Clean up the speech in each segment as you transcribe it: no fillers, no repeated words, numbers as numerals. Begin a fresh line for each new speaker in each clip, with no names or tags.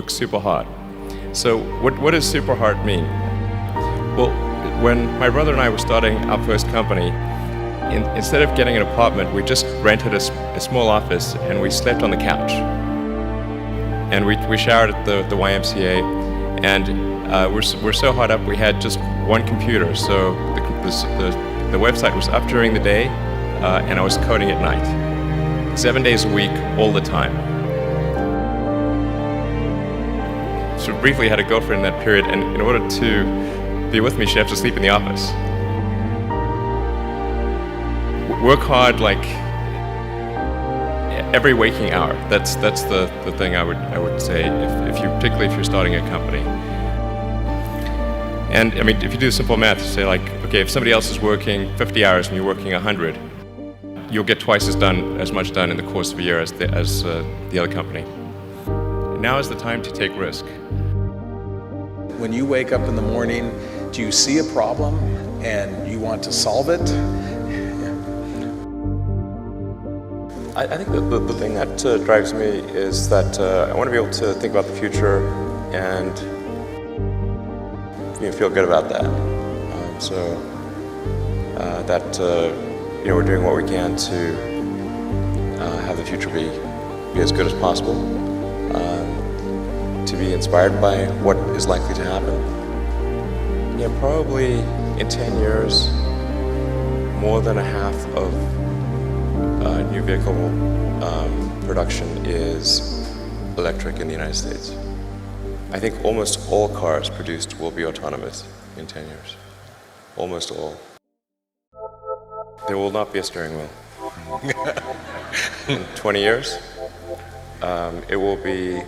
work super hard. So what does super hard mean? Well, when my brother and I were starting our first company, instead of getting an apartment, we just rented a small office and we slept on the couch. And we showered at the YMCA, and we're so hard up we had just one computer. So the website was up during the day, and I was coding at night, 7 days a week, all the time. So briefly, I had a girlfriend in that period, and in order to be with me, she had to sleep in the office. Work hard, like every waking hour. That's the thing I would say, particularly if you're starting a company. And I mean, if you do simple math, you say like, okay, if somebody else is working 50 hours and you're working 100, you'll get twice as much done in the course of a year as the other company. Now is the time to take risk.
When you wake up in the morning, do you see a problem and you want to solve it?
I think the thing that drives me is that I want to be able to think about the future and feel good about that. We're doing what we can to have the future be as good as possible. To be inspired by what is likely to happen. Yeah, probably in 10 years, more than a half of new vehicle production is electric in the United States. I think almost all cars produced will be autonomous in 10 years. Almost all. There will not be a steering wheel. In 20 years, it will be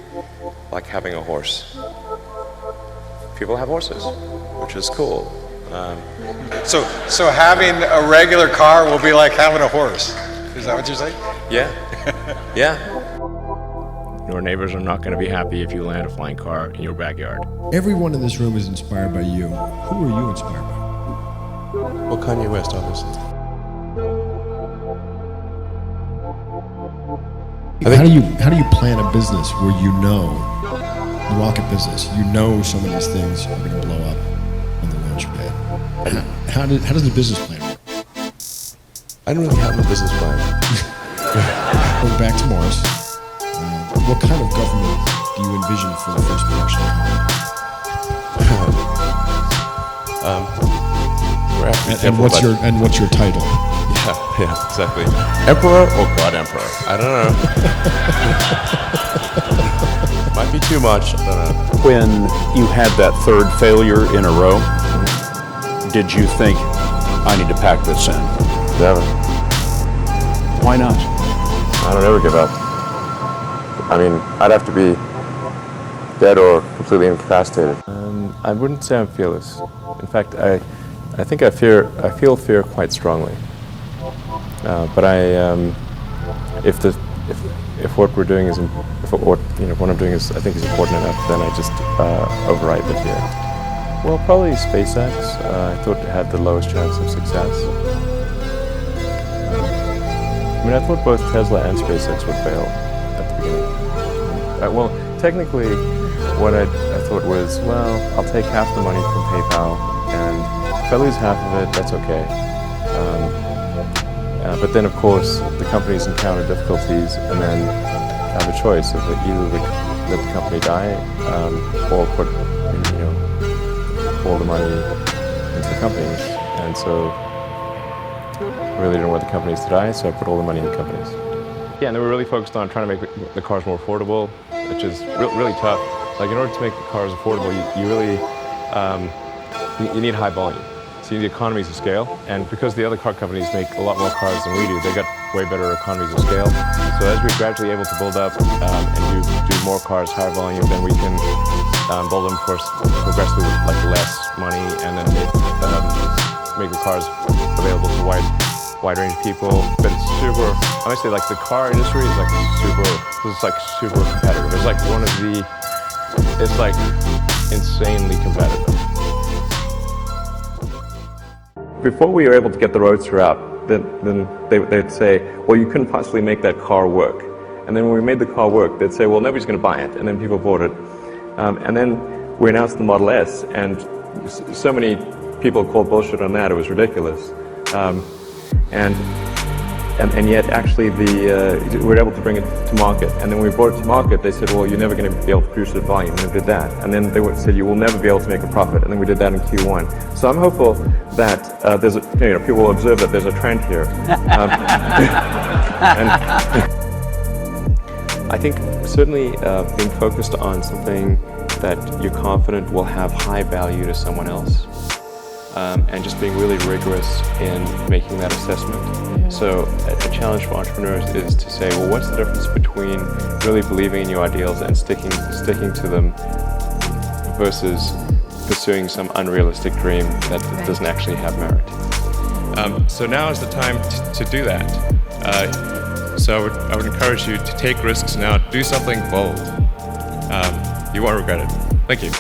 like having a horse. People have horses, which is cool.
So having a regular car will be like having a horse. Is that what you're saying?
Yeah. Yeah.
Your neighbors are not going to be happy if you land a flying car in your backyard.
Everyone in this room is inspired by you. Who are you inspired by?
Well, Kanye West, obviously.
How do you plan a business where you know the rocket business? You know some of these things are going to blow up on the launch pad. How does the business plan work?
I don't really have a business plan.
Going back to Mars, what kind of government do you envision for the first production? What's your title?
Yeah, exactly. Emperor or God Emperor? I don't know. Might be too much. I don't know.
When you had that third failure in a row, did you think, I need to pack this in?
Never.
Why not?
I don't ever give up. I mean, I'd have to be dead or completely incapacitated. I wouldn't say I'm fearless. In fact, I think I feel fear quite strongly. But if what we're doing is, what I'm doing is, I think is important enough, then I just override the fear. Well, probably SpaceX. I thought it had the lowest chance of success. I thought both Tesla and SpaceX would fail at the beginning. Well, technically, what I thought was, well, I'll take half the money from PayPal, and if I lose half of it, that's okay. But then, of course, the companies encounter difficulties, and then have a choice of either let the company die, or put all the money into the companies. And so I really didn't want the companies to die, so I put all the money in the companies. Yeah, and they were really focused on trying to make the cars more affordable, which is really tough. Like, in order to make the cars affordable, you really you need high volume. So you need economies of scale, and because the other car companies make a lot more cars than we do, they got way better economies of scale. So as we're gradually able to build up and do more cars, higher volume, then we can build them for progressively like less money, and then make the cars available to a wide range of people. But it's super, honestly, like the car industry is like super competitive. It's like it's like insanely competitive. Before we were able to get the Roadster out, then they'd say, well, you couldn't possibly make that car work. And then when we made the car work, they'd say, well, nobody's going to buy it. And then people bought it. And then we announced the Model S, and so many people called bullshit on that, it was ridiculous. And yet actually we were able to bring it to market. And then when we brought it to market, they said, well, you're never going to be able to produce it at volume, and we did that. And then they said, you will never be able to make a profit, and then we did that in Q1. So I'm hopeful that there's people will observe that there's a trend here. And I think certainly being focused on something that you're confident will have high value to someone else, and just being really rigorous in making that assessment. So a challenge for entrepreneurs is to say, well, what's the difference between really believing in your ideals and sticking to them versus pursuing some unrealistic dream that doesn't actually have merit?
So now is the time to do that. So I would encourage you to take risks now. Do something bold. You won't regret it. Thank you.